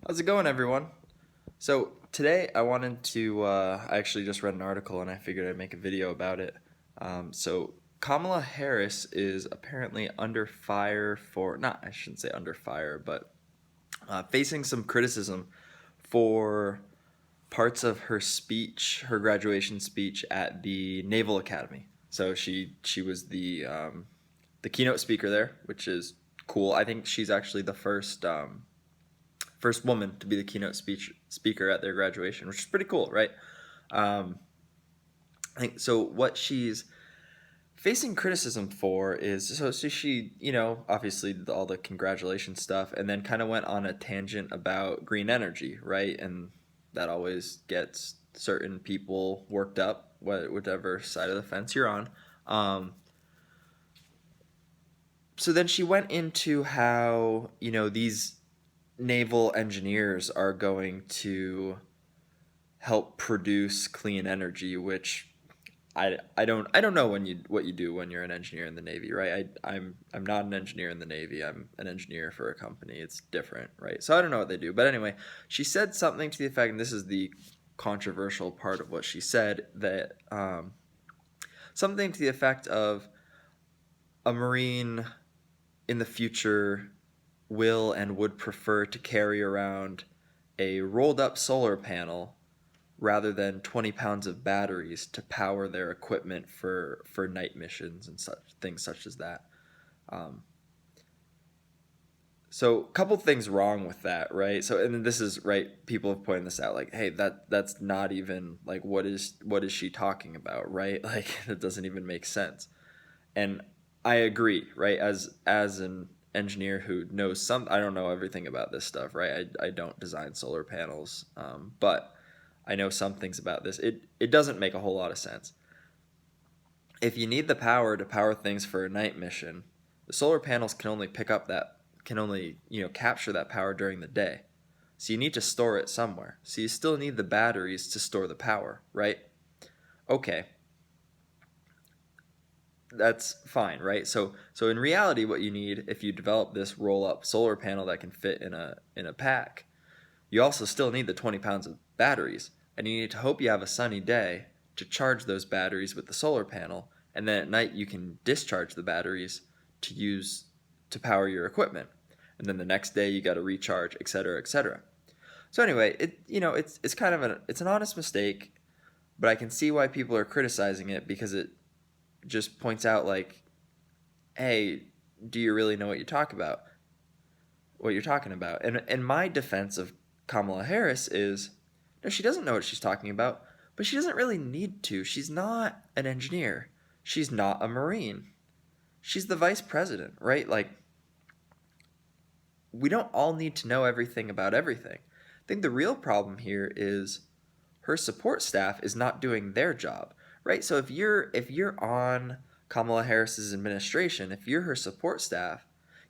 How's it going, everyone? So today I wanted to. I actually just read an article and I figured I'd make a video about it. So Kamala Harris is apparently under fire for not. I shouldn't say under fire, but facing some criticism for parts of her speech, her graduation speech at the Naval Academy. So she was the keynote speaker there, which is cool. I think she's actually the first woman to be the keynote speaker at their graduation, which is pretty cool, right? Um, I think so. What she's facing criticism for is so she obviously did all the congratulations stuff and then kind of went on a tangent about green energy, right? And that always gets certain people worked up, whatever side of the fence you're on. Um, so then she went into how these naval engineers are going to help produce clean energy, which I don't know what you do when you're an engineer in the Navy, right? I'm not an engineer in the Navy. I'm an engineer for a company. It's different, right? So I don't know what they do. But anyway, she said something to the effect, and this is the controversial part of what she said, that something to the effect of a Marine in the future will and would prefer to carry around a rolled up solar panel rather than 20 pounds of batteries to power their equipment for night missions and such things such as that. Um, so a couple things wrong with that, right? So and this is right. People have pointed this out, like, hey, that's not even like what is she talking about, right? Like that doesn't even make sense. And I agree, right? As an engineer who knows some, I don't know everything about this stuff, right? I don't design solar panels, but I know some things about this. It doesn't make a whole lot of sense. If you need the power to power things for a night mission, the solar panels can only capture that power during the day. So you need to store it somewhere. So you still need the batteries to store the power, right? Okay, that's fine, right? So in reality, what you need if you develop this roll up solar panel that can fit in a pack, you also still need the 20 pounds of batteries, and you need to hope you have a sunny day to charge those batteries with the solar panel, and then at night you can discharge the batteries to use to power your equipment, and then the next day you got to recharge, etc., etc. So anyway, it's kind of an honest mistake, but I can see why people are criticizing it because it just points out like, hey, do you really know what you're talking about? And my defense of Kamala Harris is, no, she doesn't know what she's talking about, but she doesn't really need to. She's not an engineer. She's not a Marine. She's the vice president, right? Like, we don't all need to know everything about everything. I think the real problem here is her support staff is not doing their job, right? So if you're on Kamala Harris's administration, if you're her support staff,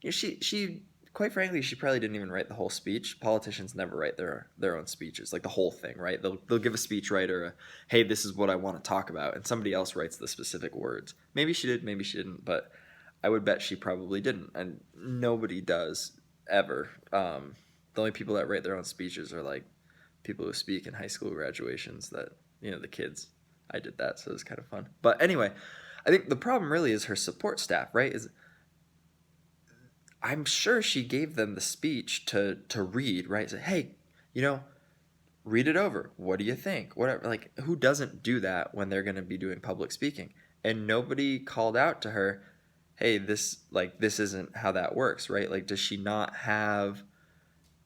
she quite frankly she probably didn't even write the whole speech. Politicians never write their own speeches, like the whole thing, right? They'll give a speech writer a, hey, this is what I want to talk about, and somebody else writes the specific words. Maybe she did, maybe she didn't, but I would bet she probably didn't, and nobody does ever. The only people that write their own speeches are like people who speak in high school graduations that the kids. I did that, so it was kind of fun. But anyway, I think the problem really is her support staff, right? Is I'm sure she gave them the speech to read, right? Say, hey, you know, read it over. What do you think? Whatever. Like, who doesn't do that when they're going to be doing public speaking? And nobody called out to her, hey, this isn't how that works, right? Like, does she not have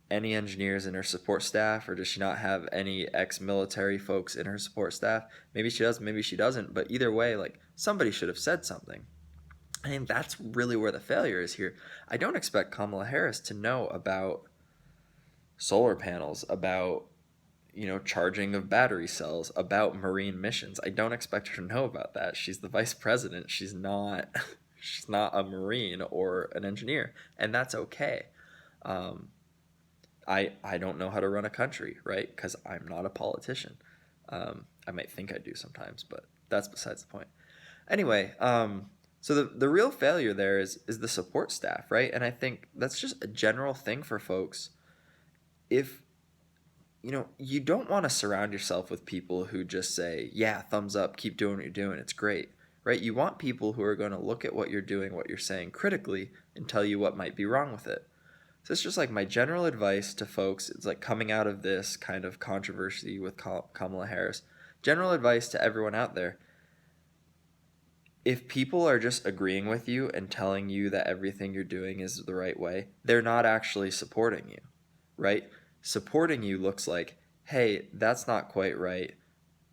any engineers in her support staff, or does she not have any ex-military folks in her support staff? Maybe she does, maybe she doesn't, but either way, like, somebody should have said something. I think that's really where the failure is here. I don't expect Kamala Harris to know about solar panels, about charging of battery cells, about marine missions. I don't expect her to know about that. She's the vice president. She's not she's not a marine or an engineer, and that's okay. Um, I don't know how to run a country, right? Because I'm not a politician. I might think I do sometimes, but that's besides the point. Anyway, so the real failure there is the support staff, right? And I think that's just a general thing for folks. if you don't want to surround yourself with people who just say, yeah, thumbs up, keep doing what you're doing, it's great, right? You want people who are going to look at what you're doing, what you're saying critically, and tell you what might be wrong with it. So it's just like my general advice to folks. It's like coming out of this kind of controversy with Kamala Harris. General advice to everyone out there: if people are just agreeing with you and telling you that everything you're doing is the right way, they're not actually supporting you, right? Supporting you looks like, hey, that's not quite right,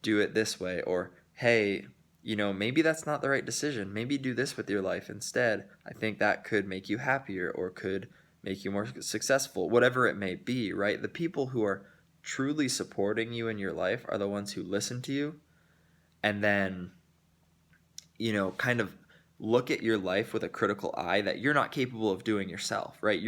do it this way, or hey, maybe that's not the right decision. Maybe do this with your life instead. I think that could make you happier or could make you more successful, whatever it may be, right? The people who are truly supporting you in your life are the ones who listen to you and then, kind of look at your life with a critical eye that you're not capable of doing yourself, right?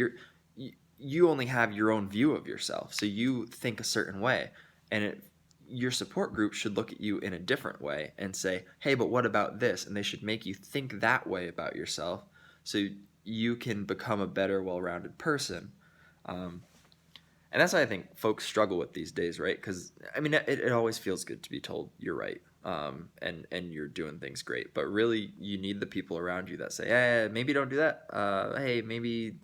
You only have your own view of yourself, so you think a certain way, and your support group should look at you in a different way and say, hey, but what about this? And they should make you think that way about yourself so you can become a better, well-rounded person. And that's what I think folks struggle with these days, right? Because, I mean, it always feels good to be told you're right, and you're doing things great. But really, you need the people around you that say, hey, maybe don't do that. Hey, maybe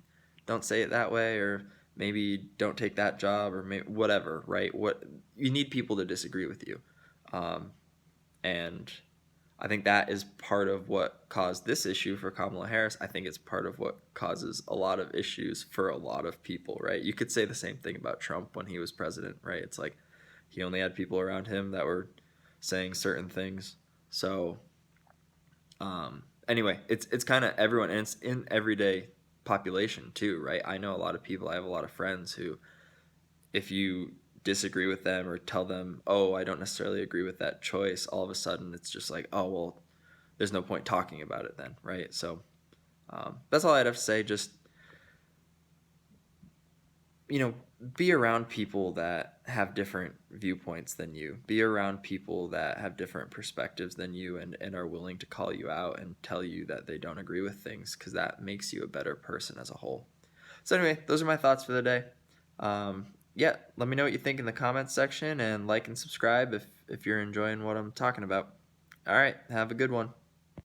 don't say it that way, or maybe don't take that job, or whatever, right? You need people to disagree with you. And I think that is part of what caused this issue for Kamala Harris. I think it's part of what causes a lot of issues for a lot of people, right? You could say the same thing about Trump when he was president, right? It's like he only had people around him that were saying certain things. So, anyway, it's kind of everyone, and it's in everyday population too, right? I know a lot of people. I have a lot of friends who, if you disagree with them or tell them, oh, I don't necessarily agree with that choice, all of a sudden it's just like, oh, well, there's no point talking about it then, right? So that's all I'd have to say. Just, be around people that have different viewpoints than you. Be around people that have different perspectives than you, and are willing to call you out and tell you that they don't agree with things, because that makes you a better person as a whole. So anyway, those are my thoughts for the day. Yeah, let me know what you think in the comments section, and like and subscribe if you're enjoying what I'm talking about. All right, have a good one.